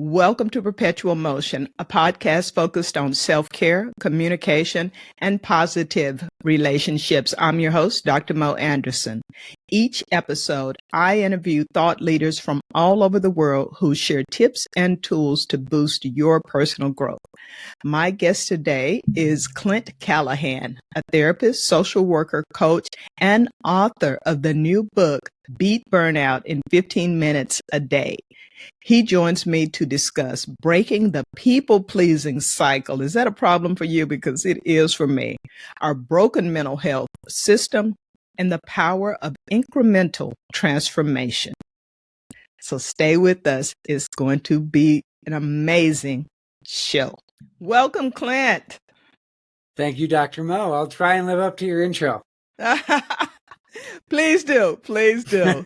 Welcome to Perpetual Motion, a podcast focused on self-care, communication, and positive relationships. I'm your host, Dr. Mo Anderson. Each episode, I interview thought leaders from all over the world who share tips and tools to boost your personal growth. My guest today is Clint Callahan, a therapist, social worker, coach, and author of the new book, Beat Burnout in 15 Minutes a Day. He joins me to discuss breaking the people-pleasing cycle. Is that a problem for you? Because it is for me. Our broken mental health system and the power of incremental transformation. So stay with us. It's going to be an amazing show. Welcome, Clint. Thank you, Dr. Mo. I'll try and live up to your intro. Please do. Please do.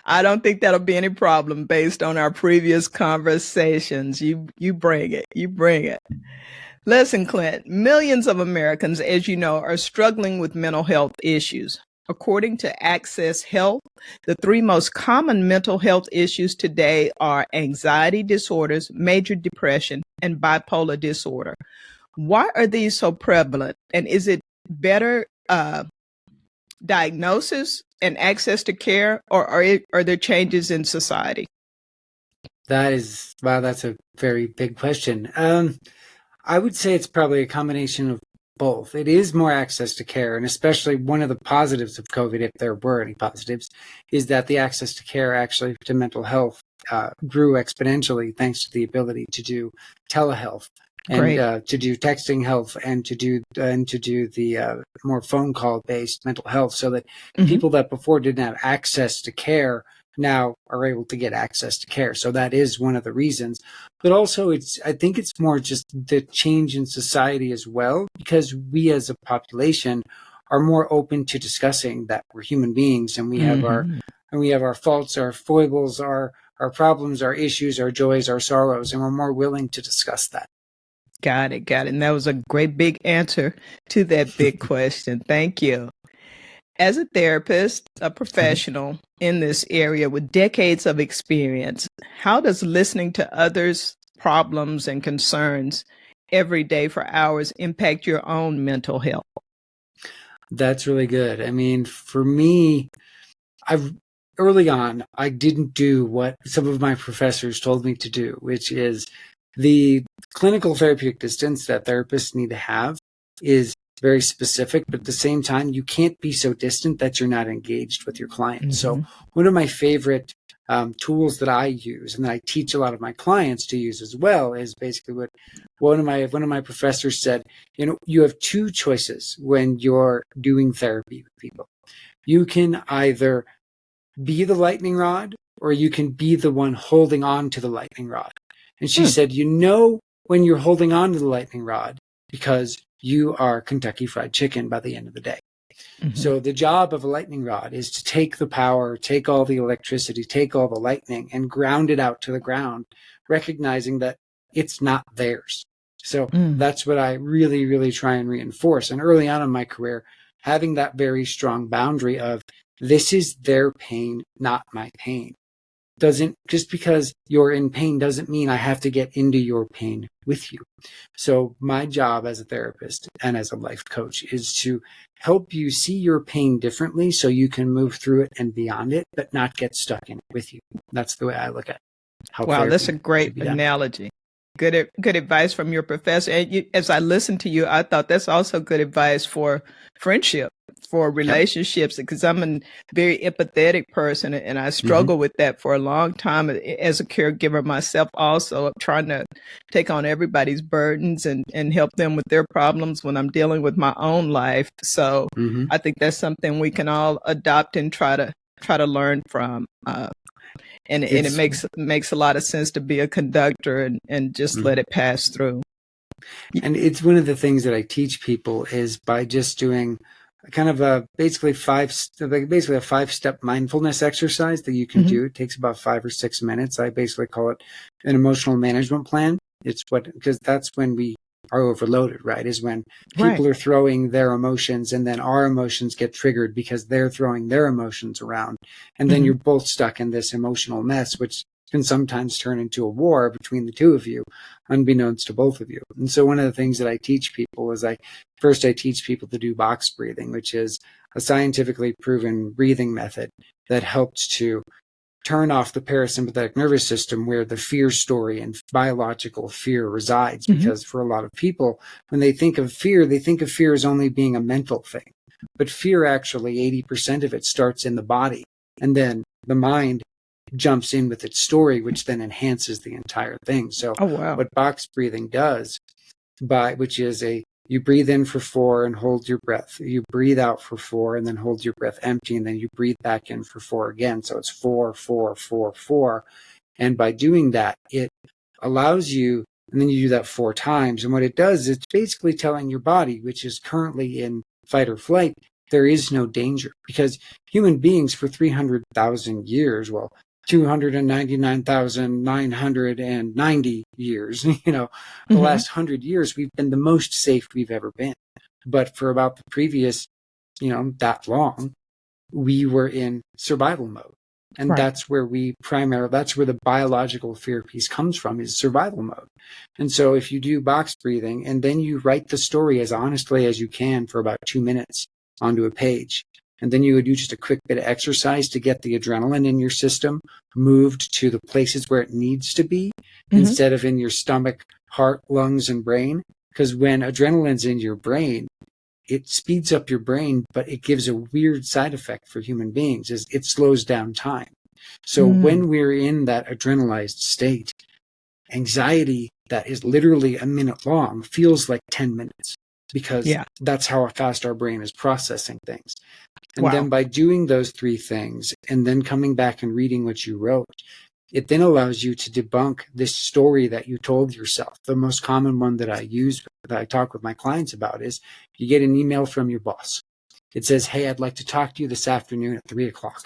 I don't think that'll be any problem based on our previous conversations. You bring it. You bring it. Listen, Clint, millions of Americans, as you know, are struggling with mental health issues. According to Access Health, the three most common mental health issues today are anxiety disorders, major depression, and bipolar disorder. Why are these so prevalent? And is it better diagnosis and access to care, or are there changes in society? That's a very big question. I would say it's probably a combination of both. It is more access to care, and especially one of the positives of COVID, if there were any positives, is that the access to care actually to mental health grew exponentially thanks to the ability to do telehealth and to do texting health and to do the more phone call based mental health, so that people that before didn't have access to care now are able to get access to care. So that is one of the reasons. But also I think it's more just the change in society as well, because we as a population are more open to discussing that we're human beings and we have our faults, our foibles, our problems, our issues, our joys, our sorrows, and we're more willing to discuss that. Got it. And that was a great big answer to that big question. Thank you. As a therapist, a professional in this area with decades of experience, how does listening to others' problems and concerns every day for hours impact your own mental health? That's really good. I mean, for me, early on, I didn't do what some of my professors told me to do, which is the clinical therapeutic distance that therapists need to have is very specific, but at the same time, you can't be so distant that you're not engaged with your client. So one of my favorite tools that I use and that I teach a lot of my clients to use as well is basically what one of my professors said. You know, you have two choices when you're doing therapy with people. You can either be the lightning rod or you can be the one holding on to the lightning rod. And she said, you know when you're holding on to the lightning rod because you are Kentucky Fried Chicken by the end of the day. So the job of a lightning rod is to take the power, take all the electricity, take all the lightning and ground it out to the ground, recognizing that it's not theirs. So that's what I really, really try and reinforce. And early on in my career, having that very strong boundary of this is their pain, not my pain. Just because you're in pain doesn't mean I have to get into your pain with you. So my job as a therapist and as a life coach is to help you see your pain differently so you can move through it and beyond it, but not get stuck in it with you. That's the way I look at it. Wow, that's a great analogy. Good advice from your professor. And as I listened to you, I thought that's also good advice for friendship, for relationships, because I'm a very empathetic person and I struggle with that for a long time as a caregiver myself, also of trying to take on everybody's burdens and help them with their problems when I'm dealing with my own life. So I think that's something we can all adopt and try to learn from. And it makes a lot of sense to be a conductor and just let it pass through. And it's one of the things that I teach people is by just doing kind of basically a 5-step mindfulness exercise that you can do. It takes about 5 or 6 minutes. I basically call it an emotional management plan. Because that's when we are overloaded, right? Is when people are throwing their emotions and then our emotions get triggered because they're throwing their emotions around. And then you're both stuck in this emotional mess, which can sometimes turn into a war between the two of you, unbeknownst to both of you. And so one of the things that I teach people is I teach people to do box breathing, which is a scientifically proven breathing method that helps to turn off the parasympathetic nervous system where the fear story and biological fear resides. Because for a lot of people, when they think of fear as only being a mental thing. But fear, actually, 80% of it starts in the body. And then the mind jumps in with its story, which then enhances the entire thing. So what box breathing does, which is you breathe in for 4 and hold your breath. You breathe out for 4 and then hold your breath empty, and then you breathe back in for 4 again. So it's 4, 4, 4, 4. And by doing that, it allows you, and then you do that 4 times. And what it does, it's basically telling your body, which is currently in fight or flight, there is no danger. Because human beings for 300,000 years, 299,990 years, the last 100 years, we've been the most safe we've ever been. But for about the previous, that long, we were in survival mode. And that's where that's where the biological fear piece comes from, is survival mode. And so if you do box breathing and then you write the story as honestly as you can for about 2 minutes onto a page, and then you would do just a quick bit of exercise to get the adrenaline in your system moved to the places where it needs to be, instead of in your stomach, heart, lungs, and brain. Because when adrenaline's in your brain, it speeds up your brain, but it gives a weird side effect for human beings, is it slows down time. So when we're in that adrenalized state, anxiety that is literally a minute long feels like 10 minutes, because that's how fast our brain is processing things. And then by doing those 3 things and then coming back and reading what you wrote, it then allows you to debunk this story that you told yourself. The most common one that I use, that I talk with my clients about, is you get an email from your boss. It says, "Hey, I'd like to talk to you this afternoon at 3:00.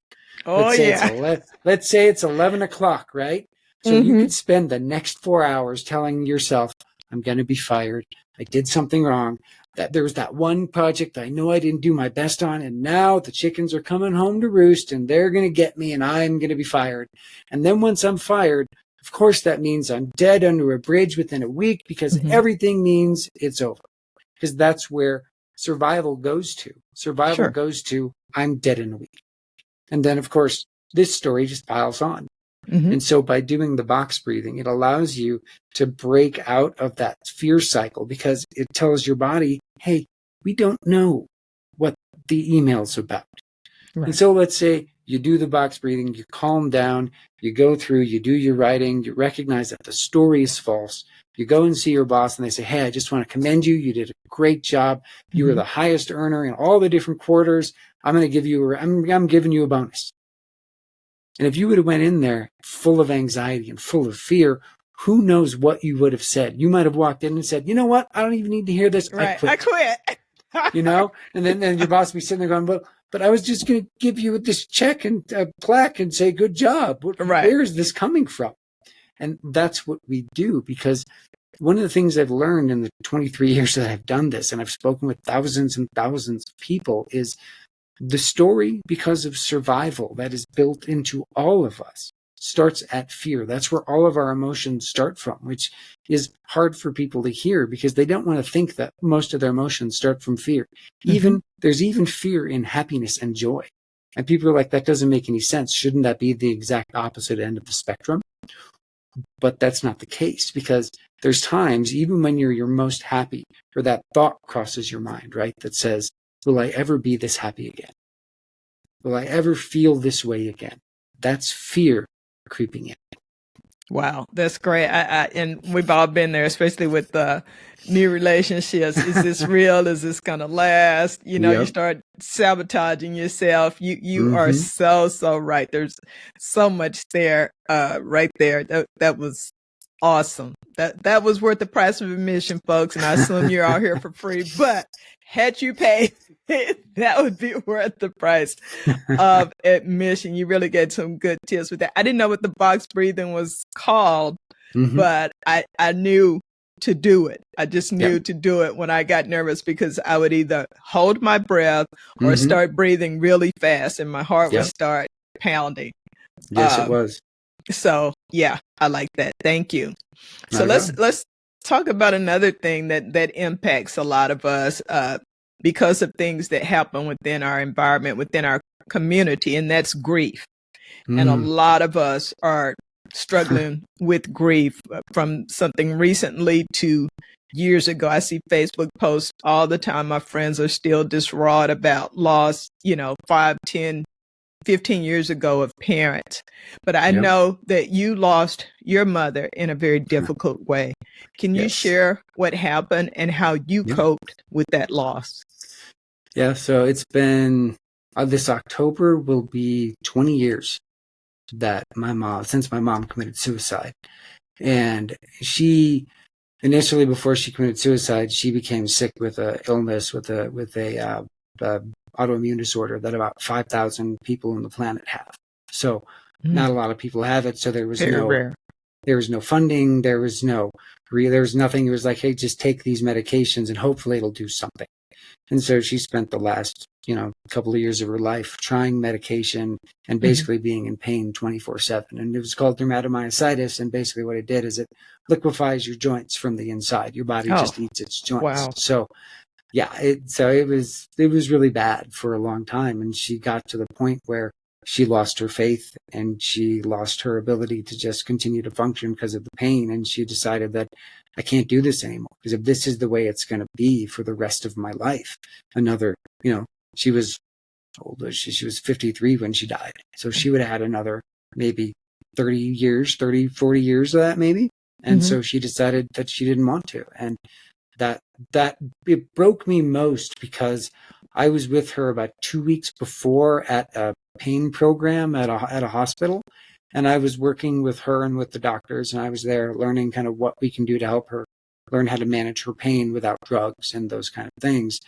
Let's say it's 11 o'clock, right? So you could spend the next 4 hours telling yourself, I'm going to be fired. I did something wrong. That there was that one project I know I didn't do my best on, and now the chickens are coming home to roost and they're going to get me and I'm going to be fired. And then once I'm fired, of course, that means I'm dead under a bridge within a week, because everything means it's over." Because that's where survival goes to. Survival goes to, I'm dead in a week. And then, of course, this story just piles on. And so by doing the box breathing, it allows you to break out of that fear cycle, because it tells your body, hey, we don't know what the email's about. And so let's say you do the box breathing, you calm down, you go through, you do your writing, you recognize that the story is false. You go and see your boss and they say, "Hey, I just want to commend you. You did a great job. You were the highest earner in all the different quarters. I'm giving you a bonus." And if you would have went in there full of anxiety and full of fear, who knows what you would have said? You might have walked in and said, "You know what? I don't even need to hear this. I quit." And then your boss would be sitting there going, but I was just going to give you this check and a plaque and say, "Good job." Where is this coming from? And that's what we do, because one of the things I've learned in the 23 years that I've done this, and I've spoken with thousands and thousands of people, is the story, because of survival that is built into all of us, starts at fear. That's where all of our emotions start from, which is hard for people to hear, because they don't want to think that most of their emotions start from fear. There's even fear in happiness and joy. And people are like, that doesn't make any sense. Shouldn't that be the exact opposite end of the spectrum? But that's not the case, because there's times, even when you're your most happy, or that thought crosses your mind, right? That says, will I ever be this happy again? Will I ever feel this way again? That's fear creeping in. Wow, that's great. And we've all been there, especially with new relationships. Is this real? Is this going to last? You start sabotaging yourself. You are so right. There's so much there, right there. That was awesome. That was worth the price of admission, folks. And I assume you're out here for free, but had you paid, that would be worth the price of admission. You really get some good tips with that. I didn't know what the box breathing was called, but I knew to do it. I just knew to do it when I got nervous, because I would either hold my breath or start breathing really fast, and my heart would start pounding. Yes, it was. So yeah, I like that. Thank you. So Not a problem. let's talk about another thing that impacts a lot of us because of things that happen within our environment, within our community, and that's grief. And a Mm. lot of us are struggling with grief from something recently to years ago. I see Facebook posts all the time. My friends are still distraught about loss, 5, 10, 15 years ago of parents. But I Yep. know that you lost your mother in a very difficult way. Can you Yes. share what happened and how you Yeah. coped with that loss? Yeah. So it's been this October will be 20 years that since my mom committed suicide. And she initially, before she committed suicide, she became sick with a illness with a autoimmune disorder that about 5,000 people on the planet have. So not a lot of people have it. So Very rare. there was no funding. There was nothing. It was like, hey, just take these medications and hopefully it'll do something. And so she spent the last, couple of years of her life trying medication and basically being in pain 24/7. And it was called dermatomyositis. And basically what it did is it liquefies your joints from the inside. Your body just eats its joints. Wow. So yeah, it was really bad for a long time. And she got to the point where she lost her faith and she lost her ability to just continue to function because of the pain. And she decided that I can't do this anymore, because if this is the way it's going to be for the rest of my life, she was old. She was 53 when she died. So she would have had another maybe 40 years of that maybe. And so she decided that she didn't want to. And that it broke me most because I was with her about 2 weeks before at a pain program at a hospital, and I was working with her and with the doctors, and I was there learning kind of what we can do to help her learn how to manage her pain without drugs and those kind of things.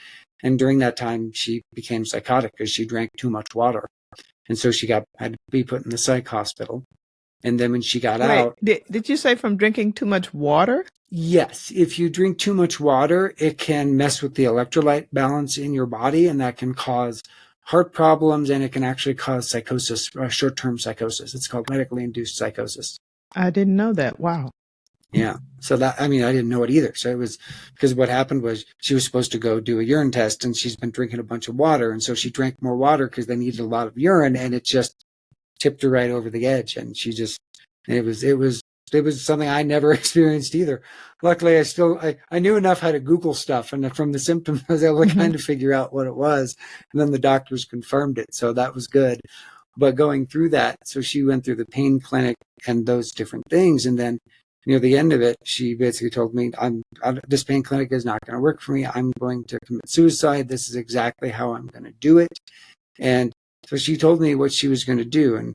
And during that time, she became psychotic because she drank too much water, and so she had to be put in the psych hospital. And then when she got out, did you say from drinking too much water? yes, if you drink too much water, it can mess with the electrolyte balance in your body, and that can cause heart problems, and it can actually cause psychosis, short-term psychosis. It's called medically induced psychosis. I didn't know that. Wow. Yeah. So I didn't know it either. So it was because what happened was she was supposed to go do a urine test, and she's been drinking a bunch of water. And so she drank more water because they needed a lot of urine, and it just tipped her right over the edge. And it was something I never experienced either. Luckily, I knew enough how to Google stuff, and from the symptoms, I was able to kind of figure out what it was. And then the doctors confirmed it. So that was good. But going through that, so she went through the pain clinic and those different things. And then near the end of it, she basically told me, this pain clinic is not going to work for me. I'm going to commit suicide. This is exactly how I'm going to do it. And so she told me what she was going to do. And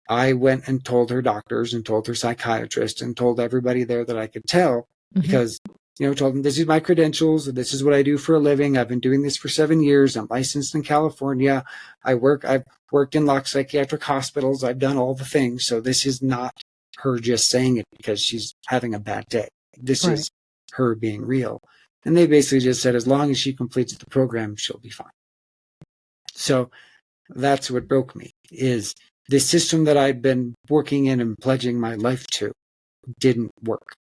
I went and told her doctors and told her psychiatrist and told everybody there that I could tell, because, told them this is my credentials. This is what I do for a living. I've been doing this for 7 years. I'm licensed in California. I've worked in psychiatric hospitals. I've done all the things. So this is not her just saying it because she's having a bad day. This is her being real. And they basically just said, as long as she completes the program, she'll be fine. So that's what broke me, is the system that I'd been working in and pledging my life to didn't work,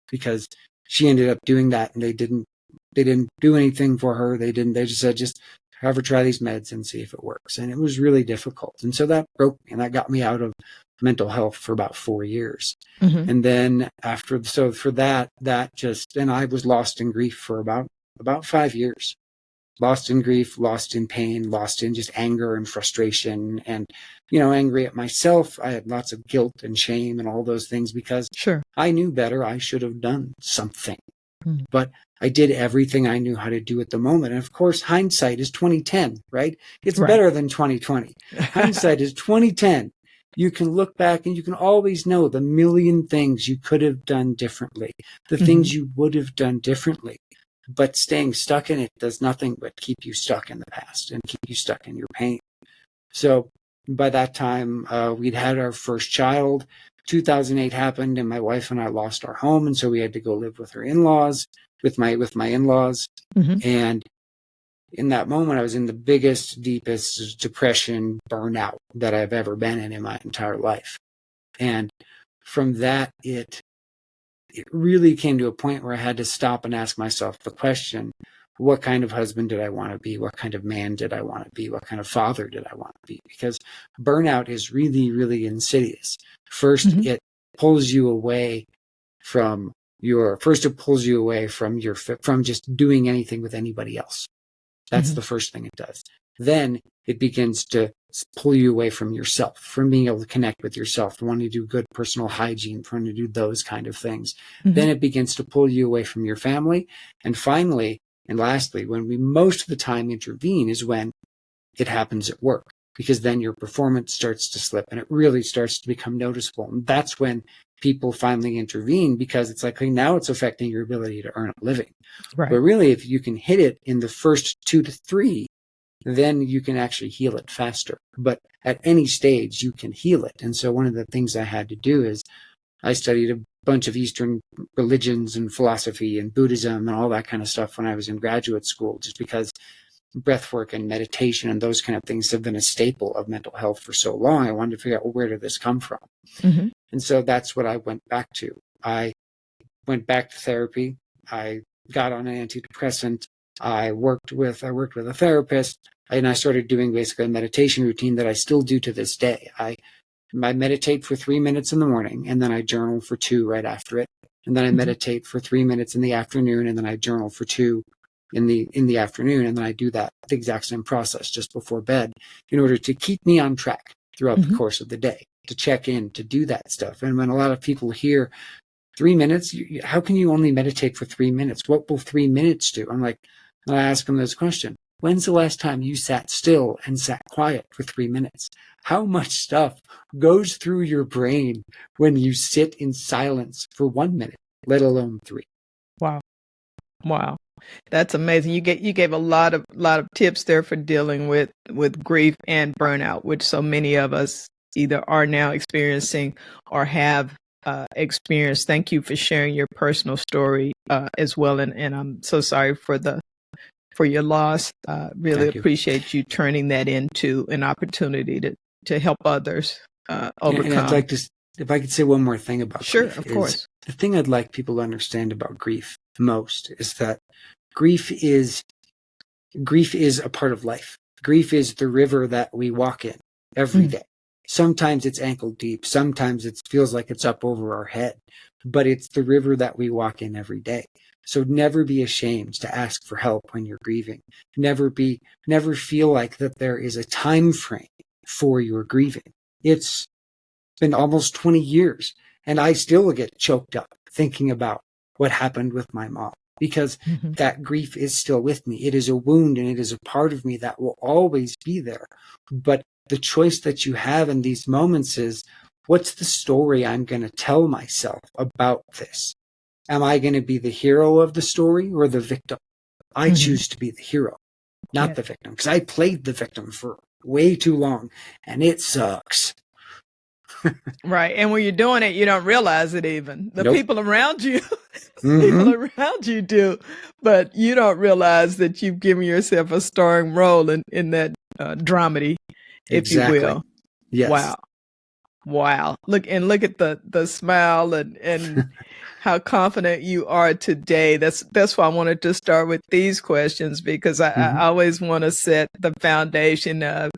because she ended up doing that, and they didn't do anything for her. They just said, just have her try these meds and see if it works. And it was really difficult. And so that broke me, and that got me out of mental health for about 4 years. And then for that and I was lost in grief for about 5 years. Lost in grief, lost in pain, lost in just anger and frustration, and, angry at myself. I had lots of guilt and shame and all those things because I knew better. I should have done something, but I did everything I knew how to do at the moment. And of course, hindsight is 2010, right? It's better than 2020. Hindsight is 2010. You can look back and you can always know the million things you could have done differently, the things you would have done differently. But staying stuck in it does nothing but keep you stuck in the past and keep you stuck in your pain. So by that time, we'd had our first child. 2008 happened, and my wife and I lost our home, and so we had to go live with her in-laws, with my in-laws. And in that moment, I was in the biggest, deepest depression, burnout that I've ever been in my entire life. And from that, it really came to a point where I had to stop and ask myself the question, what kind of husband did I want to be? What kind of man did I want to be? What kind of father did I want to be? Because burnout is really, really insidious. First, it pulls you away from from just doing anything with anybody else. That's the first thing it does. Then it begins to pull you away from yourself, from being able to connect with yourself, wanting to do good personal hygiene, wanting to do those kind of things. Then it begins to pull you away from your family. And finally, and lastly, when we most of the time intervene is when it happens at work, because then your performance starts to slip and it really starts to become noticeable. And that's when people finally intervene, because it's like, now it's affecting your ability to earn a living. Right. But really, if you can hit it in the first 2 to 3, then you can actually heal it faster. But at any stage, you can heal it. And so one of the things I had to do is I studied a bunch of Eastern religions and philosophy and Buddhism and all that kind of stuff when I was in graduate school, just because breathwork and meditation and those kind of things have been a staple of mental health for so long. I wanted to figure out, well, where did this come from? And so that's what I went back to. I went back to therapy. I got on an antidepressant. I worked with a therapist, and I started doing basically a meditation routine that I still do to this day. I meditate for 3 minutes in the morning, and then I journal for 2 right after it. And then I meditate for 3 minutes in the afternoon, and then I journal for 2 in the afternoon. And then I do that the exact same process just before bed in order to keep me on track throughout the course of the day, to check in, to do that stuff. And when a lot of people hear 3 minutes, how can you only meditate for 3 minutes? What will 3 minutes do? I'm like, and I ask them this question. When's the last time you sat still and sat quiet for 3 minutes? How much stuff goes through your brain when you sit in silence for 1 minute, let alone 3? Wow. That's amazing. You gave a lot of tips there for dealing with grief and burnout, which so many of us either are now experiencing or have experienced. Thank you for sharing your personal story as well. And I'm so sorry for your loss. Really appreciate you turning that into an opportunity to help others overcome. And I'd like to, if I could say one more thing about Sure, grief, of course. The thing I'd like people to understand about grief most is that grief is a part of life. Grief is the river that we walk in every day. Sometimes it's ankle deep. Sometimes it feels like it's up over our head, but it's the river that we walk in every day. So never be ashamed to ask for help when you're grieving. Never feel like that there is a time frame for your grieving. It's been almost 20 years and I still get choked up thinking about what happened with my mom, because that grief is still with me. It is a wound and it is a part of me that will always be there. But the choice that you have in these moments is, what's the story I'm going to tell myself about this? Am I going to be the hero of the story or the victim? I choose to be the hero, not the victim, because I played the victim for way too long and it sucks. Right. And when you're doing it, you don't realize it even. The people around you, do, but you don't realize that you've given yourself a starring role in that dramedy, if you will. Yes. Wow. Look at the smile and how confident you are today. That's why I wanted to start with these questions, because I always want to set the foundation of,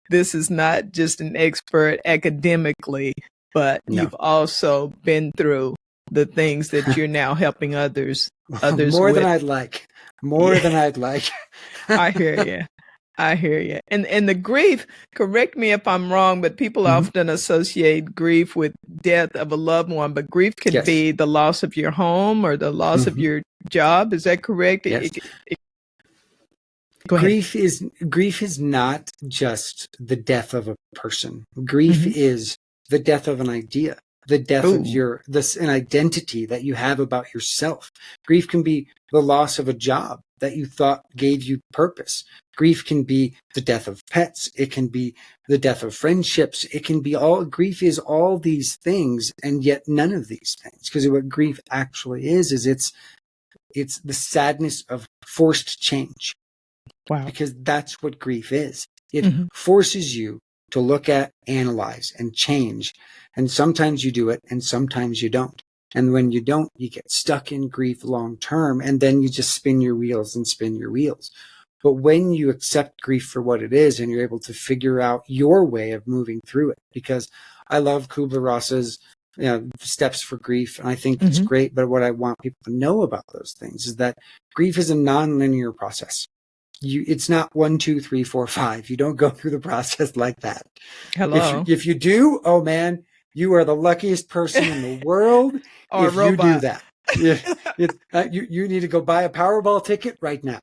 this is not just an expert academically, but you've also been through the things that you're now helping others more with. than I'd like. Than I'd like. I hear you. And the grief, correct me if I'm wrong, but people often associate grief with death of a loved one, but grief could be the loss of your home or the loss of your job. Is that correct? Yes. Go ahead. Grief is not just the death of a person. Grief is the death of an idea, the death of an identity that you have about yourself. Grief can be the loss of a job that you thought gave you purpose. Grief can be the death of pets. It can be the death of friendships. It can be grief is all these things, and yet none of these things. Because what grief actually is it's the sadness of forced change. Wow. Because that's what grief is. It forces you to look at, analyze, and change. And sometimes you do it, and sometimes you don't. And when you don't, you get stuck in grief long term, and then you just spin your wheels and spin your wheels. But when you accept grief for what it is, and you're able to figure out your way of moving through it, because I love Kubler-Ross's steps for grief, and I think it's great. But what I want people to know about those things is that grief is a non-linear process. It's not 1, 2, 3, 4, 5. You don't go through the process like that. Hello. If you do, oh man, you are the luckiest person in the world. Or if a robot. You do that. You need to go buy a Powerball ticket right now.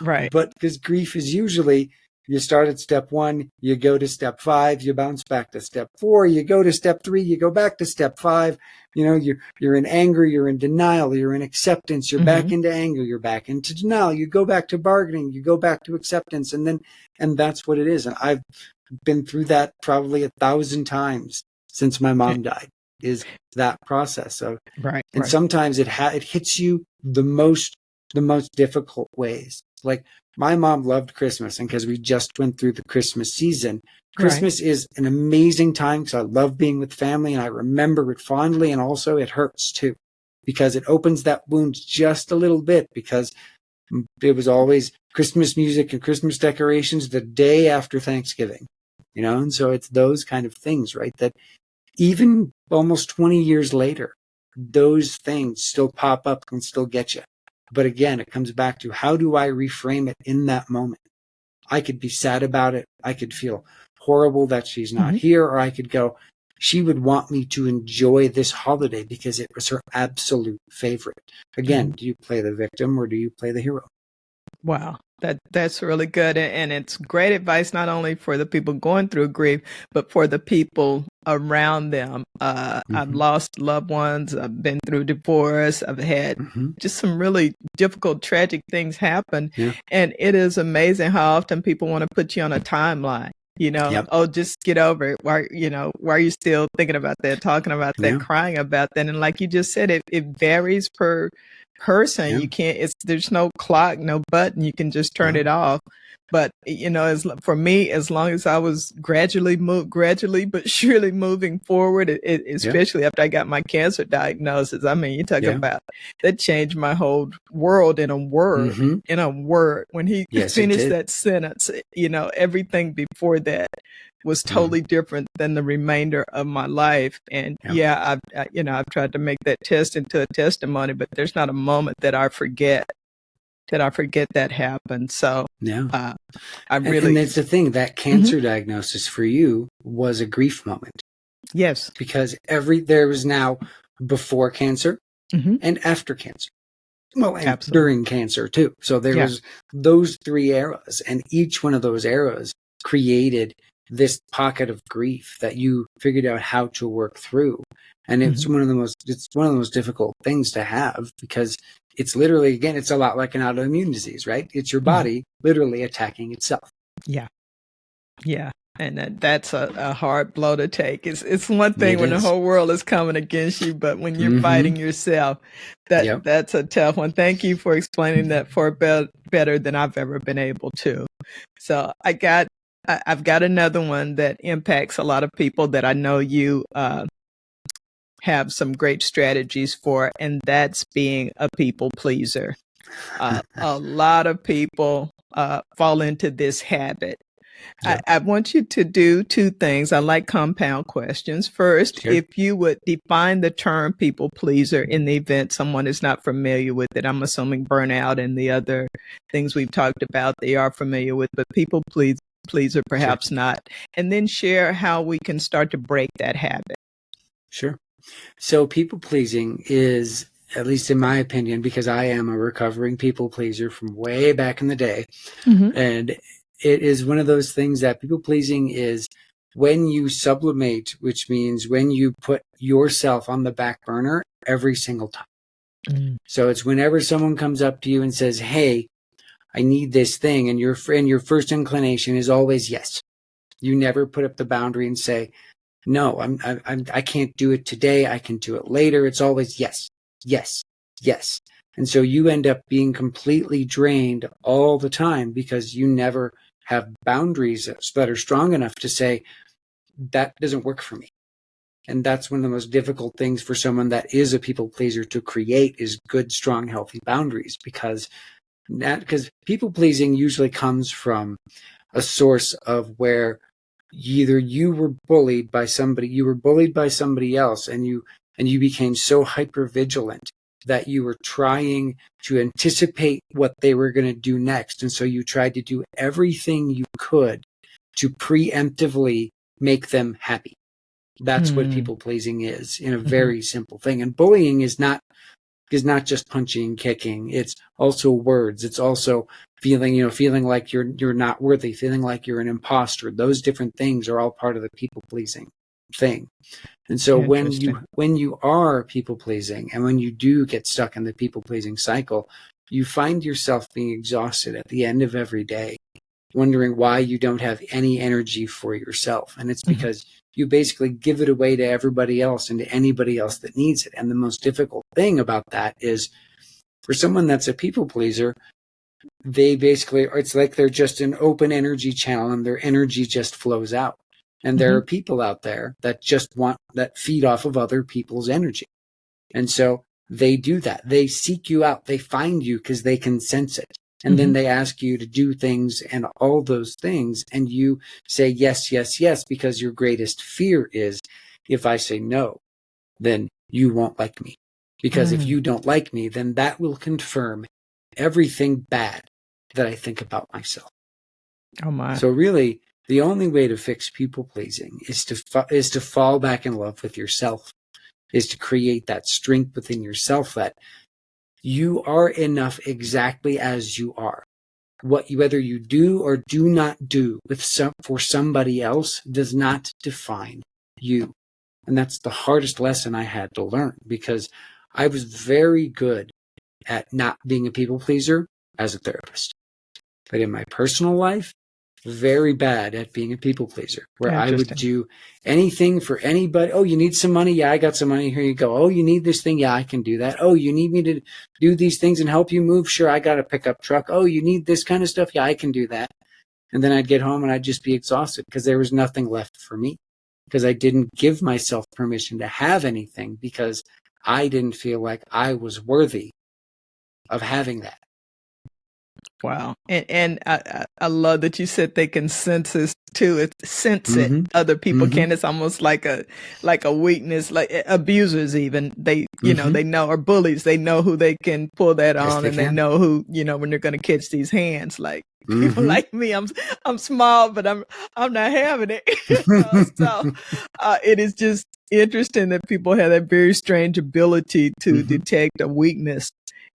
Right. But because grief is usually, you start at step 1, you go to step 5, you bounce back to step 4, you go to step 3, you go back to step 5. You're in anger, you're in denial, you're in acceptance, you're back into anger, you're back into denial, you go back to bargaining, you go back to acceptance, and that's what it is. And I've been through that probably 1,000 times since my mom died, is that process. So, and sometimes it hits you the most difficult ways. Like, my mom loved Christmas, and because we just went through the Christmas season, Christmas is an amazing time because I love being with family and I remember it fondly, and also it hurts too because it opens that wound just a little bit, because it was always Christmas music and Christmas decorations the day after Thanksgiving, and so it's those kind of things, right? That even almost 20 years later, those things still pop up and still get you. But again, it comes back to, how do I reframe it in that moment? I could be sad about it. I could feel horrible that she's not here, or I could go, she would want me to enjoy this holiday because it was her absolute favorite. Again, do you play the victim or do you play the hero? Wow. That's really good. And it's great advice, not only for the people going through grief, but for the people around them. I've lost loved ones. I've been through divorce. I've had just some really difficult, tragic things happen. Yeah. And it is amazing how often people want to put you on a timeline. Oh, just get over it. Why are you still thinking about that, talking about that, crying about that? And like you just said, it varies per person. You can't, there's no clock, no button. You can just turn it off. But, for me, as long as I was gradually but surely moving forward, especially after I got my cancer diagnosis, I mean, you talk about that changed my whole world in a word, When he finished that sentence, everything before that was totally different than the remainder of my life. And I've tried to make that test into a testimony, but there's not a moment that I forget that happened. So I really, and that's the thing, that cancer diagnosis for you was a grief moment. Yes. Because there was now before cancer and after cancer. Well, and during cancer too. So there was those 3 eras, and each one of those eras created this pocket of grief that you figured out how to work through. And it's one of the most difficult things to have, because it's literally, again, it's a lot like an autoimmune disease, right? It's your body literally attacking itself. Yeah. Yeah. And that's a hard blow to take. It's one thing when the whole world is coming against you, but when you're fighting yourself, that's a tough one. Thank you for explaining that for better than I've ever been able to. So I've got another one that impacts a lot of people that I know you have some great strategies for, and that's being a people pleaser. A lot of people fall into this habit. I want you to do 2 things. I like compound questions. First, if you would define the term people pleaser in the event someone is not familiar with it. I'm assuming burnout and the other things we've talked about they are familiar with, but people pleaser perhaps not. And then share how we can start to break that habit. Sure. So people pleasing is, at least in my opinion, because I am a recovering people pleaser from way back in the day, and it is one of those things that people pleasing is when you sublimate, which means when you put yourself on the back burner every single time. So it's whenever someone comes up to you and says, hey, I need this thing, and your first inclination is always yes. You never put up the boundary and say, no, I can't do it today. I can do it later. It's always yes, yes, yes. And so you end up being completely drained all the time because you never have boundaries that are strong enough to say, that doesn't work for me. And that's one of the most difficult things for someone that is a people pleaser to create, is good, strong, healthy boundaries, because people pleasing usually comes from a source of where either you were bullied by somebody else, and you became so hyper vigilant that you were trying to anticipate what they were going to do next. And so you tried to do everything you could to preemptively make them happy. That's what people pleasing is, in a very simple thing. And bullying is not just punching and kicking. It's also words. It's also feeling like you're not worthy, feeling like you're an imposter. Those different things are all part of the people pleasing thing. And so when you are people pleasing, and when you do get stuck in the people pleasing cycle, you find yourself being exhausted at the end of every day, wondering why you don't have any energy for yourself. And it's because you basically give it away to everybody else and to anybody else that needs it. And the most difficult thing about that is, for someone that's a people pleaser, it's like they're just an open energy channel, and their energy just flows out. And there are people out there that that feed off of other people's energy. And so they do that. They seek you out. They find you because they can sense it. And then they ask you to do things and all those things. And you say yes, yes, yes, because your greatest fear is, if I say no, then you won't like me. Because if you don't like me, then that will confirm everything bad that I think about myself. Oh my. So really, the only way to fix people pleasing is to fall back in love with yourself, is to create that strength within yourself that you are enough exactly as you are. Whether you do or do not do for somebody else does not define you. And that's the hardest lesson I had to learn, because I was very good at not being a people pleaser as a therapist. But in my personal life, very bad at being a people pleaser, where I would do anything for anybody. Oh, you need some money? Yeah, I got some money. Here you go. Oh, you need this thing? Yeah, I can do that. Oh, you need me to do these things and help you move? Sure, I got a pickup truck. Oh, you need this kind of stuff? Yeah, I can do that. And then I'd get home and I'd just be exhausted, because there was nothing left for me, because I didn't give myself permission to have anything, because I didn't feel like I was worthy of having that. Wow. And I love that you said they can sense it too. Sense it. Other people can. It's almost like a weakness, like abusers even. They, they know, or bullies, they know who they can pull that on, and they know who, when they're going to catch these hands. Like people like me, I'm small, but I'm not having it. So it is just interesting that people have that very strange ability to detect a weakness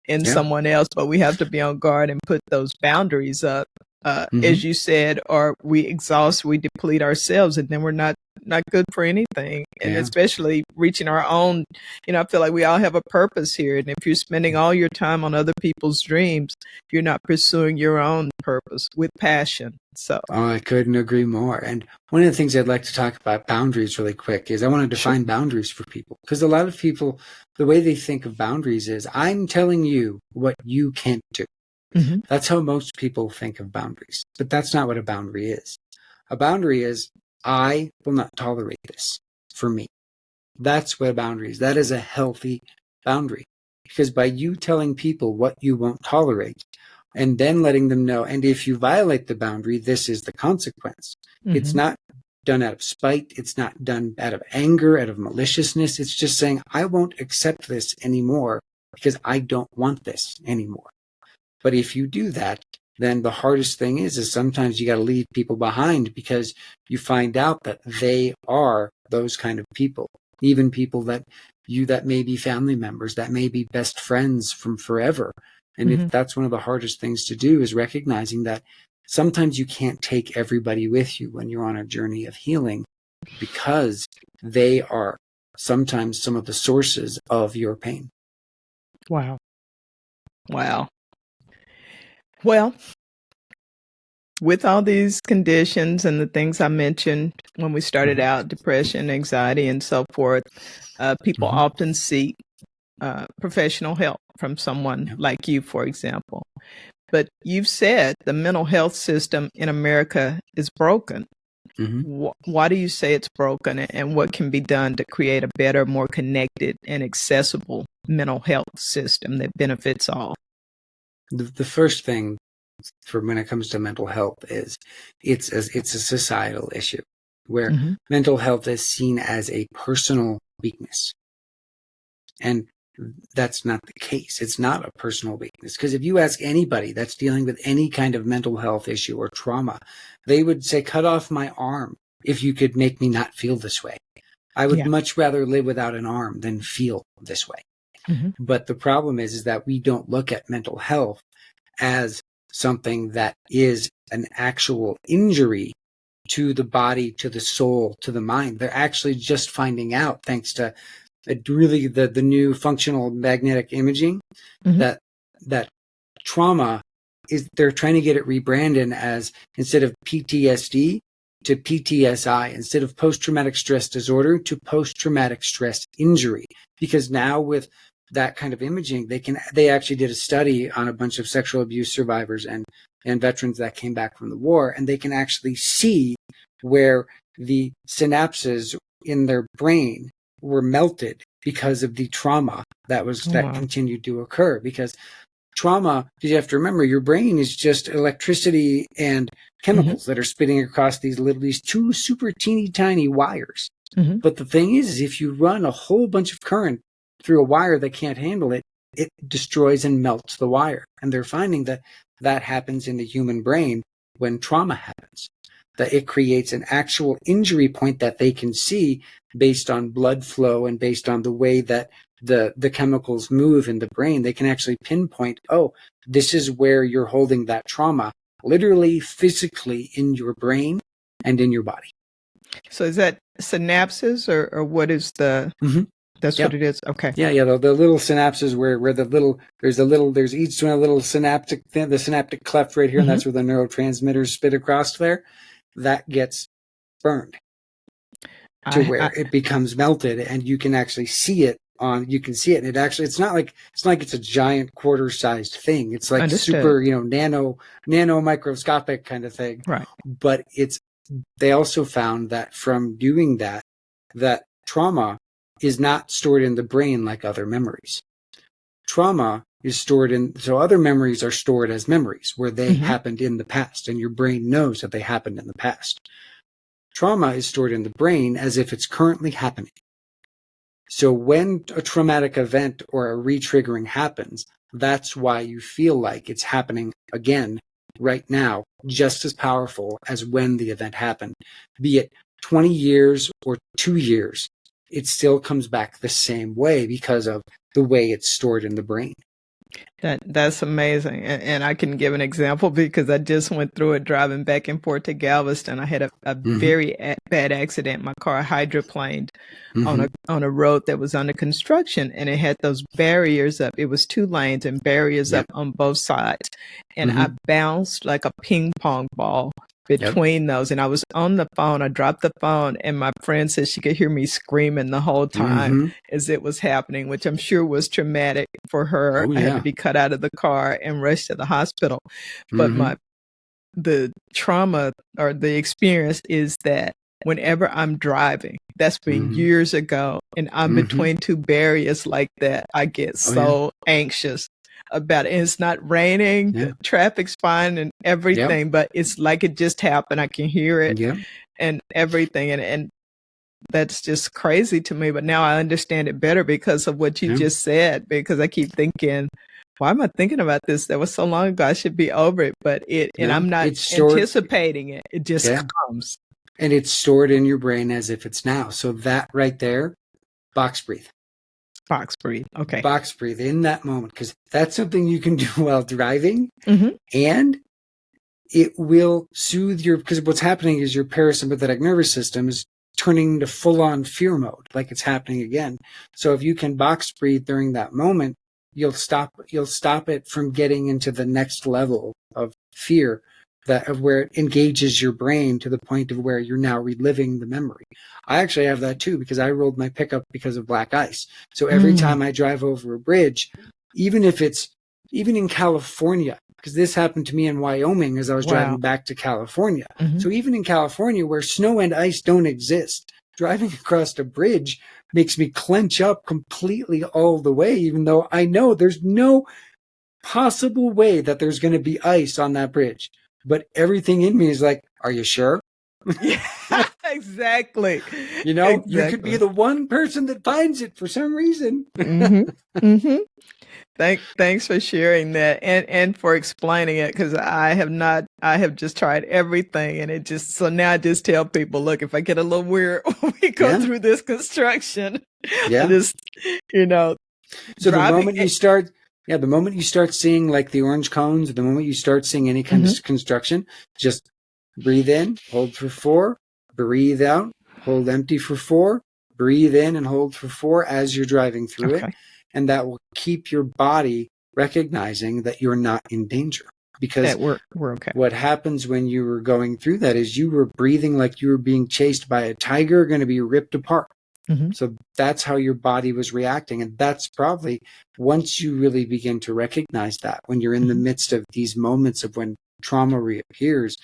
in someone else, but we have to be on guard and put those boundaries up, as you said, or we deplete ourselves, and then we're not good for anything. And especially reaching our own, I feel like we all have a purpose here. And if you're spending all your time on other people's dreams, you're not pursuing your own purpose with passion. So I couldn't agree more. And one of the things I'd like to talk about boundaries really quick is I want to define boundaries for people, because a lot of people, the way they think of boundaries is, I'm telling you what you can't do. That's how most people think of boundaries, but that's not what a boundary is. A boundary is, I will not tolerate this for me. That's what a boundary is. That is a healthy boundary, because by you telling people what you won't tolerate, and then letting them know, and if you violate the boundary, this is the consequence. It's not done out of spite. It's not done out of anger, out of maliciousness. It's just saying, I won't accept this anymore because I don't want this anymore. But if you do that, then the hardest thing is sometimes you got to leave people behind, because you find out that they are those kind of people, even people that may be family members, that may be best friends from forever. And if that's one of the hardest things to do, is recognizing that sometimes you can't take everybody with you when you're on a journey of healing, because they are sometimes some of the sources of your pain. Wow. Well, with all these conditions and the things I mentioned when we started out, depression, anxiety, and so forth, people often seek professional help from someone like you, for example. But you've said the mental health system in America is broken. Why do you say it's broken, and what can be done to create a better, more connected and accessible mental health system that benefits all? The first thing for when it comes to mental health is it's a societal issue where mental health is seen as a personal weakness. And that's not the case. It's not a personal weakness. Because if you ask anybody that's dealing with any kind of mental health issue or trauma, they would say, cut off my arm if you could make me not feel this way. I would much rather live without an arm than feel this way. But the problem is that we don't look at mental health as something that is an actual injury to the body, to the soul, to the mind. They're actually just finding out, thanks to really the new functional magnetic imaging, that trauma is, they're trying to get it rebranded as, instead of PTSD to PTSI, instead of post-traumatic stress disorder to post-traumatic stress injury. Because now with that kind of imaging, they actually did a study on a bunch of sexual abuse survivors and veterans that came back from the war, and they can actually see where the synapses in their brain were melted because of the trauma that continued to occur. Because trauma, you have to remember, your brain is just electricity and chemicals that are spitting across these two super teeny tiny wires. But the thing is if you run a whole bunch of current through a wire that can't handle it, it destroys and melts the wire. And they're finding that happens in the human brain when trauma happens, that it creates an actual injury point that they can see based on blood flow and based on the way that the chemicals move in the brain. They can actually pinpoint, oh, this is where you're holding that trauma, literally physically in your brain and in your body. So is that synapses or what is the... That's what it is. Okay. Yeah. The little synapses where there's each one a little synaptic thing, the synaptic cleft right here, and that's where the neurotransmitters spit across there. That gets burned to where it becomes melted, and you can actually see it and it's not like it's a giant quarter-sized thing. It's like super, nano microscopic kind of thing. Right. But they also found that from doing that trauma is not stored in the brain like other memories. Trauma is stored so other memories are stored as memories where they happened in the past, and your brain knows that they happened in the past. Trauma is stored in the brain as if it's currently happening. So when a traumatic event or a re-triggering happens, that's why you feel like it's happening again right now, just as powerful as when the event happened. Be it 20 years or 2 years, it still comes back the same way because of the way it's stored in the brain. That's amazing. And I can give an example because I just went through it driving back and forth to Galveston. I had a very bad accident. My car hydroplaned on a road that was under construction, and it had those barriers up. It was 2 lanes and barriers up on both sides. And I bounced like a ping pong ball between those. And I was on the phone. I dropped the phone, and my friend said she could hear me screaming the whole time as it was happening, which I'm sure was traumatic for her. I had to be cut out of the car and rushed to the hospital. But the trauma or the experience is that whenever I'm driving, that's been years ago, and I'm between 2 barriers like that, I get so anxious about it. And it's not raining, the traffic's fine and everything, but it's like it just happened. I can hear it and everything. And that's just crazy to me. But now I understand it better because of what you just said, because I keep thinking, why am I thinking about this? That was so long ago. I should be over it. But and I'm not anticipating it. It just comes. And it's stored in your brain as if it's now. So that right there, box breathe. Box breathe. Okay. Box breathe in that moment, because that's something you can do while driving, and it will soothe because what's happening is your parasympathetic nervous system is turning to full-on fear mode, like it's happening again. So if you can box breathe during that moment, you'll stop it from getting into the next level of fear, of where it engages your brain to the point of where you're now reliving the memory. I actually have that too, because I rolled my pickup because of black ice. So every time I drive over a bridge, even in California, because this happened to me in Wyoming as I was driving back to California. Mm-hmm. So even in California, where snow and ice don't exist, driving across a bridge makes me clench up completely all the way, even though I know there's no possible way that there's going to be ice on that bridge. But everything in me is like, are you sure? Yeah, exactly. You know, exactly. You could be the one person that finds it for some reason. Mm-hmm. Mm-hmm. Thanks for sharing that and for explaining it, because I have just tried everything, and so now I just tell people, look, if I get a little weird when we go through this construction, I just, So the moment you start seeing like the orange cones, the moment you start seeing any kind of construction, just breathe in, hold for 4, breathe out, hold empty for 4, breathe in and hold for 4 as you're driving through it. And that will keep your body recognizing that you're not in danger. Because we're okay. What happens when you were going through that is you were breathing like you were being chased by a tiger, going to be ripped apart. Mm-hmm. So that's how your body was reacting. And that's probably once you really begin to recognize that, when you're in the midst of these moments of when trauma reappears,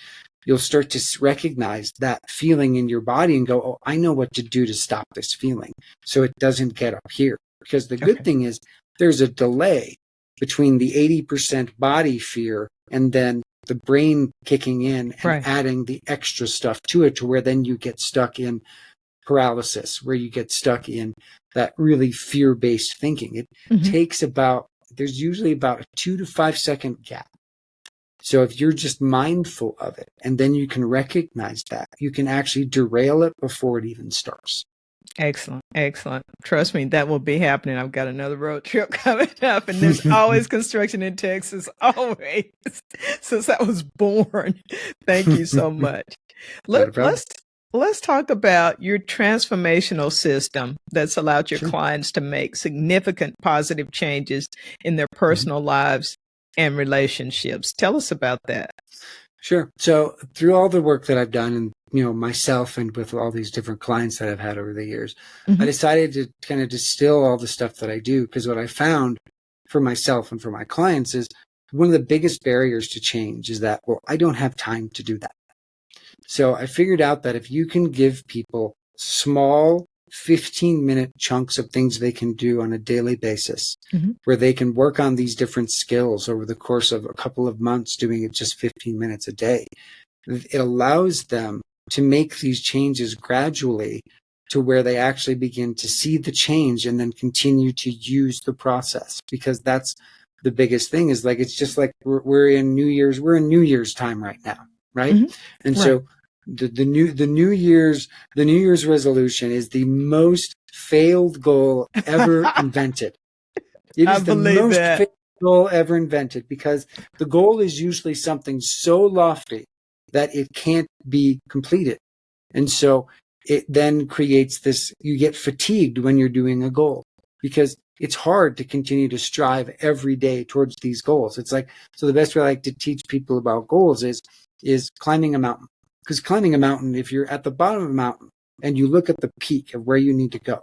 you'll start to recognize that feeling in your body and go, oh, I know what to do to stop this feeling so it doesn't get up here. Because the good thing is there's a delay between the 80% body fear and then the brain kicking in and adding the extra stuff to it, to where then you get stuck in paralysis, where you get stuck in that really fear-based thinking. It takes there's usually about a 2 to 5 second gap. So if you're just mindful of it, and then you can recognize that, you can actually derail it before it even starts. Excellent. Trust me, that will be happening. I've got another road trip coming up, and there's always construction in Texas, always, since I was born. Thank you so much. Let's talk about your transformational system that's allowed your clients to make significant positive changes in their personal lives and relationships. Tell us about that. Sure. So through all the work that I've done, and myself and with all these different clients that I've had over the years, I decided to kind of distill all the stuff that I do, because what I found for myself and for my clients is one of the biggest barriers to change is that, well, I don't have time to do that. So I figured out that if you can give people small 15-minute chunks of things they can do on a daily basis, where they can work on these different skills over the course of a couple of months, doing it just 15 minutes a day, it allows them to make these changes gradually to where they actually begin to see the change and then continue to use the process. Because that's the biggest thing, is like, it's just like we're in New Year's time right now. Right. And so the New Year's resolution is the most failed goal ever invented. It is the most failed goal ever invented, because the goal is usually something so lofty that it can't be completed. And so it then creates this, you get fatigued when you're doing a goal, because it's hard to continue to strive every day towards these goals. It's like, so the best way I like to teach people about goals is climbing a mountain. Because climbing a mountain, if you're at the bottom of a mountain and you look at the peak of where you need to go,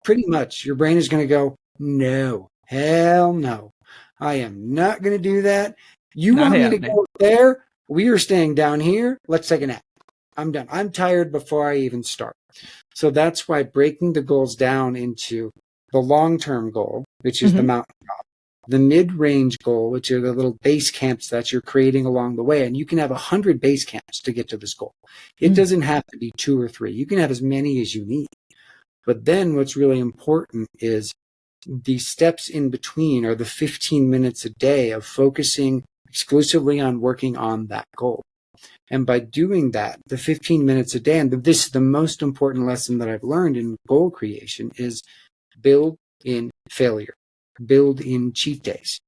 pretty much your brain is going to go, no, hell no, I am not going to do that. You want me to go there? We are staying down here. Let's take a nap. I'm done. I'm tired before I even start. So that's why breaking the goals down into the long-term goal, which is the mountaintop, the mid-range goal, which are the little base camps that you're creating along the way. And you can have 100 base camps to get to this goal. It doesn't have to be 2 or 3. You can have as many as you need. But then what's really important is the steps in between are the 15 minutes a day of focusing exclusively on working on that goal. And by doing that, the 15 minutes a day, and this is the most important lesson that I've learned in goal creation, is build in failure, build in cheat days.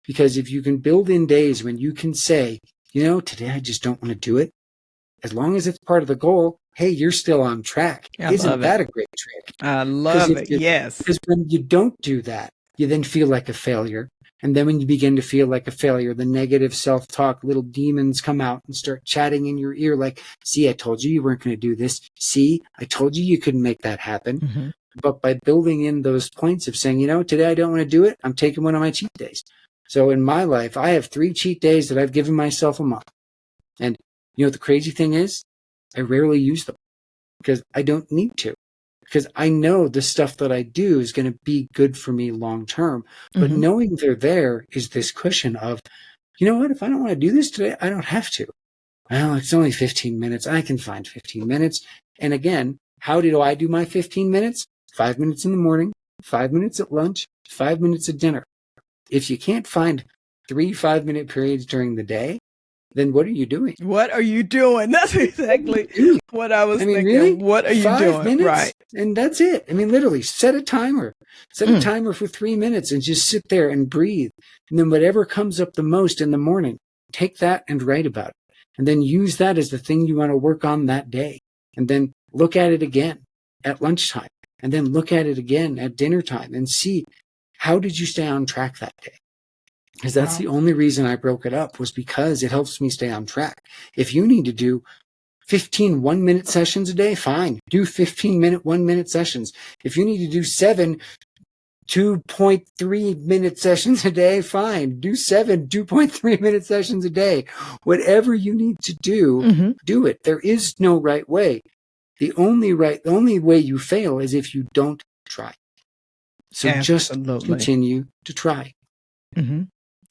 Because if you can build in days when you can say, today I just don't want to do it, as long as it's part of the goal, hey, you're still on track. Isn't that a great trick? I love it. Yes. Because when you don't do that, you then feel like a failure. And then when you begin to feel like a failure, the negative self-talk, little demons come out and start chatting in your ear like, see, I told you weren't going to do this. See, I told you couldn't make that happen. But by building in those points of saying, today I don't want to do it, I'm taking one of my cheat days. So in my life, I have 3 cheat days that I've given myself a month. And you know what the crazy thing is? I rarely use them because I don't need to. Because I know the stuff that I do is going to be good for me long term. But knowing they're there is this cushion of, you know what? If I don't want to do this today, I don't have to. Well, it's only 15 minutes. I can find 15 minutes. And again, how do I do my 15 minutes? 5 minutes in the morning, 5 minutes at lunch, 5 minutes at dinner. If you can't find 3 5-minute periods during the day, then what are you doing? What are you doing? That's exactly what I was thinking. Really? What are you 5 doing? minutes? Right. And that's it. I mean, literally, set a timer. Set a timer for 3 minutes and just sit there and breathe. And then whatever comes up the most in the morning, take that and write about it. And then use that as the thing you want to work on that day. And then look at it again at lunchtime. And then look at it again at dinner time and see, how did you stay on track that day? Because that's the only reason I broke it up, was because it helps me stay on track. If you need to do 15 1-minute sessions a day, fine. Do 15-minute 1-minute sessions. If you need to do 7 2.3-minute sessions a day, fine. Do 7 2.3-minute sessions a day. Whatever you need to do, do it. There is no right way. The only way you fail is if you don't try. So just continue to try.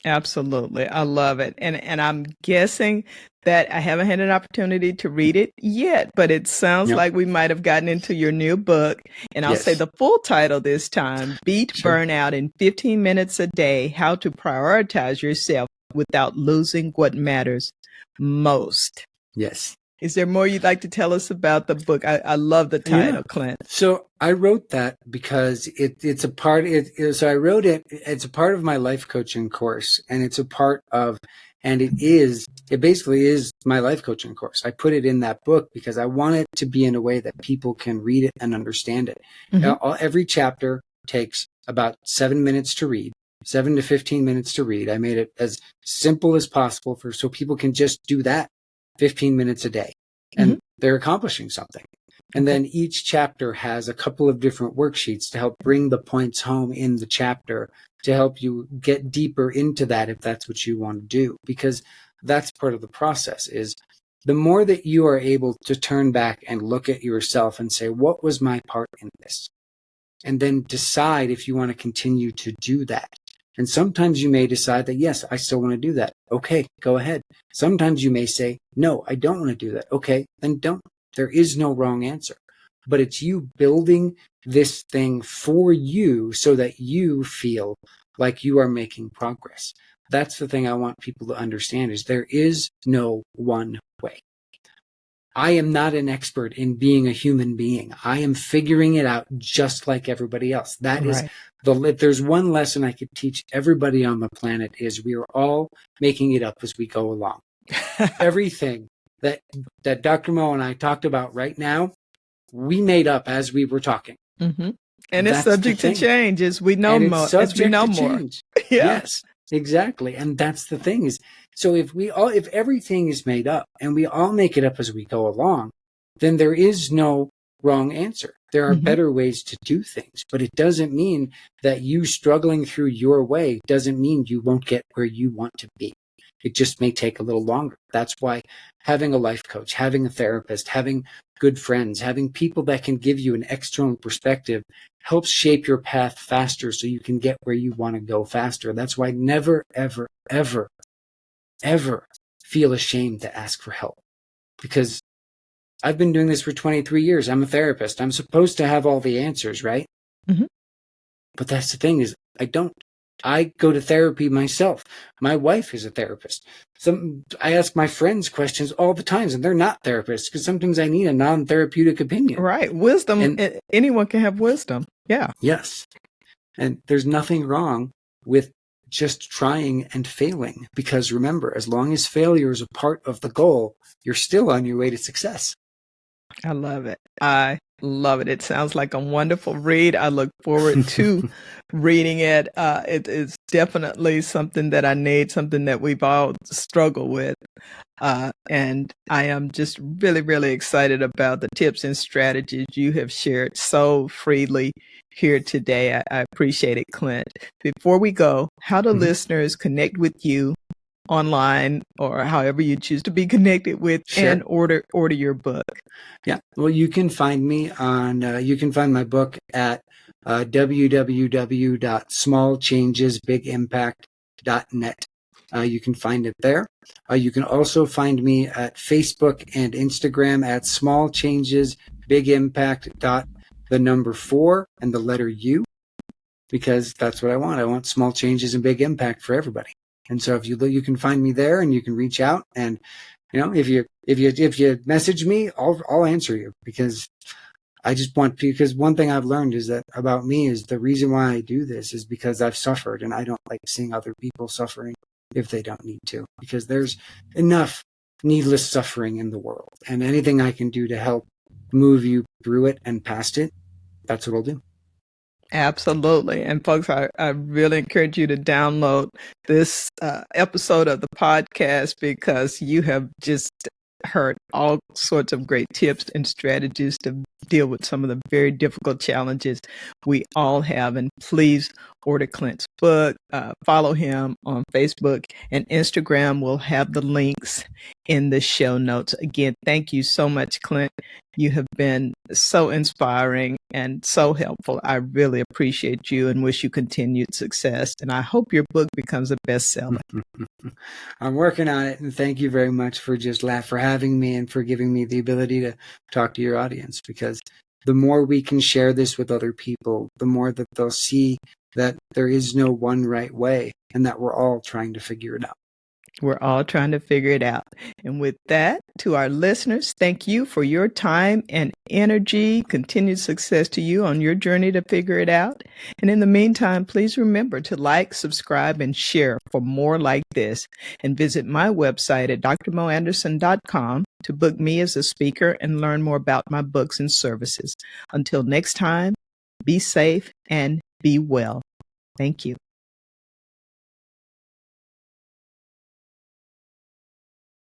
Absolutely. I love it. And I'm guessing that I haven't had an opportunity to read it yet, but it sounds like we might have gotten into your new book. And I'll say the full title this time: Beat Burnout in 15 Minutes a Day, How to Prioritize Yourself Without Losing What Matters Most. Yes. Is there more you'd like to tell us about the book? I love the title, Clint. So I wrote that because it's a part. So I wrote it. It's a part of my life coaching course, and it's a part of, and it basically is my life coaching course. I put it in that book because I want it to be in a way that people can read it and understand it. Every chapter takes about 7 minutes to read. 7 to 15 minutes to read. I made it as simple as possible so people can just do that 15 minutes a day, and they're accomplishing something. And then each chapter has a couple of different worksheets to help bring the points home in the chapter, to help you get deeper into that if that's what you want to do, because that's part of the process. Is the more that you are able to turn back and look at yourself and say, what was my part in this? And then decide if you want to continue to do that. And sometimes you may decide that, yes, I still want to do that. Okay, go ahead. Sometimes you may say, no, I don't want to do that. Okay, then don't. There is no wrong answer. But it's you building this thing for you so that you feel like you are making progress. That's the thing I want people to understand, is there is no one way. I am not an expert in being a human being. I am figuring it out just like everybody else. That is if there's one lesson I could teach everybody on the planet, is we are all making it up as we go along. Everything that Dr. Mo and I talked about right now, we made up as we were talking. And it's subject to change as we know more. As we know more. Yes, exactly. And that's the thing, is, so if everything is made up and we all make it up as we go along, then there is no wrong answer. There are better ways to do things, but it doesn't mean that you struggling through your way doesn't mean you won't get where you want to be. It just may take a little longer. That's why having a life coach, having a therapist, having good friends, having people that can give you an external perspective helps shape your path faster so you can get where you want to go faster. That's why never, ever, ever, ever feel ashamed to ask for help. Because I've been doing this for 23 years. I'm a therapist. I'm supposed to have all the answers, right? But that's the thing, is I don't. I go to therapy myself. My wife is a therapist. I ask my friends questions all the time, and they're not therapists, because sometimes I need a non-therapeutic opinion. Right. Wisdom. Anyone can have wisdom. Yeah. Yes. And there's nothing wrong with just trying and failing, because remember, as long as failure is a part of the goal, you're still on your way to success. I love it. I Love it. It sounds like a wonderful read. I look forward to reading it. It is definitely something that I need, something that we've all struggled with. And I am just really, really excited about the tips and strategies you have shared so freely here today. I appreciate it, Clint. Before we go, how do listeners connect with you online or however you choose to be connected with and order your book? Yeah. Well, you can find me on, you can find my book at www.smallchangesbigimpact.net. You can find it there. You can also find me at Facebook and Instagram at Small Changes Big Impact the number 4 and the letter U, because that's what I want. I want small changes and big impact for everybody. And so if you can find me there and you can reach out, and if you message me, I'll answer you, because I just want, because one thing I've learned is that about me is the reason why I do this is because I've suffered, and I don't like seeing other people suffering if they don't need to, because there's enough needless suffering in the world, and anything I can do to help move you through it and past it, that's what I'll do. Absolutely. And folks, I really encourage you to download this episode of the podcast, because you have just heard all sorts of great tips and strategies to deal with some of the very difficult challenges we all have. And please order Clint's book, follow him on Facebook and Instagram. We'll have the links in the show notes. Again, thank you so much, Clint. You have been so inspiring and so helpful. I really appreciate you and wish you continued success. And I hope your book becomes a bestseller. I'm working on it, and thank you very much for having me and for giving me the ability to talk to your audience, because the more we can share this with other people, the more that they'll see that there is no one right way, and that we're all trying to figure it out. We're all trying to figure it out. And with that, to our listeners, thank you for your time and energy. Continued success to you on your journey to figure it out. And in the meantime, please remember to like, subscribe, and share for more like this. And visit my website at drmoanderson.com to book me as a speaker and learn more about my books and services. Until next time, be safe and be well. Thank you.